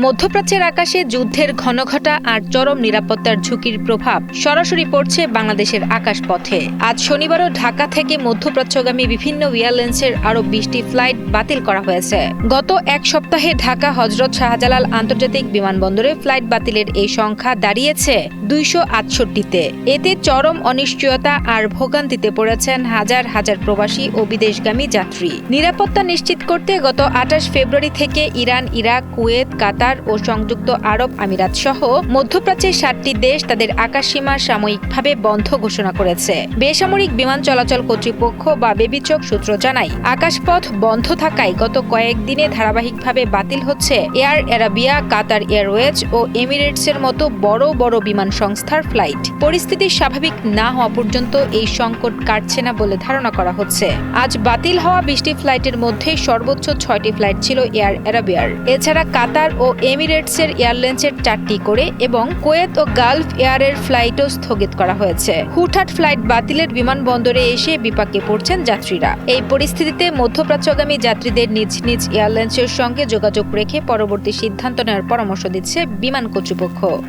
মধ্যপ্রাচ্যের আকাশে যুদ্ধের ঘনঘটা আর চরম নিরাপত্তার ঝুঁকির প্রভাব সরাসরি পড়ছে বাংলাদেশের আকাশপথে। আজ শনিবারও ঢাকা থেকে মধ্যপ্রাচ্যগামী বিভিন্ন এয়ারলাইন্সের আরও ২০টি ফ্লাইট বাতিল করা হয়েছে। গত এক সপ্তাহে ঢাকা হজরত শাহজালাল আন্তর্জাতিক বিমানবন্দরে ফ্লাইট বাতিলের এই সংখ্যা দাঁড়িয়েছে ২৬৮তে। এতে চরম অনিশ্চয়তা আর ভোগান্তিতে পড়েছেন হাজার হাজার প্রবাসী ও বিদেশগামী যাত্রী। নিরাপত্তা নিশ্চিত করতে গত ২৮ ফেব্রুয়ারি থেকে ইরান, ইরাক, কুয়েত, কাতার ও সংযুক্ত আরব আমিরাত সহ মধ্যপ্রাচ্যের ৭টি দেশ তাদের আকাশসীমা সাময়িকভাবে বন্ধ ঘোষণা করেছে। বেসামরিক বিমান চলাচল কর্তৃপক্ষ বা বেবিচক সূত্র জানায়, আকাশপথ বন্ধ থাকায় গত কয়েকদিনে ধারাবাহিকভাবে বাতিল হচ্ছে এয়ার অ্যারাবিয়া, কাতার এয়ারওয়েজ ও এমিরেটসের মতো বড় বড় বিমান সংস্থার ফ্লাইট। পরিস্থিতি স্বাভাবিক না হওয়া পর্যন্ত এই সংকট কাটছে না বলে ধারণা করা হচ্ছে। আজ বাতিল হওয়া ২০টি ফ্লাইটের মধ্যে সর্বোচ্চ ৬টি ফ্লাইট ছিল এয়ার অ্যারাবিয়ার। এছাড়া কাতার ও এমিরেটসের এয়ারলাইন্সের ৪টি করে এবং কুয়েত ও গালফ এয়ারের ফ্লাইটও স্থগিত করা হয়েছে। হুটহাট ফ্লাইট বাতিলের বিমানবন্দরে এসে বিপাকে পড়ছেন যাত্রীরা। এই পরিস্থিতিতে মধ্যপ্রাচ্যগামী যাত্রীদের নিজ নিজ এয়ারলাইন্সের সঙ্গে যোগাযোগ রেখে পরবর্তী সিদ্ধান্ত নেওয়ার পরামর্শ দিচ্ছে বিমান কর্তৃপক্ষ।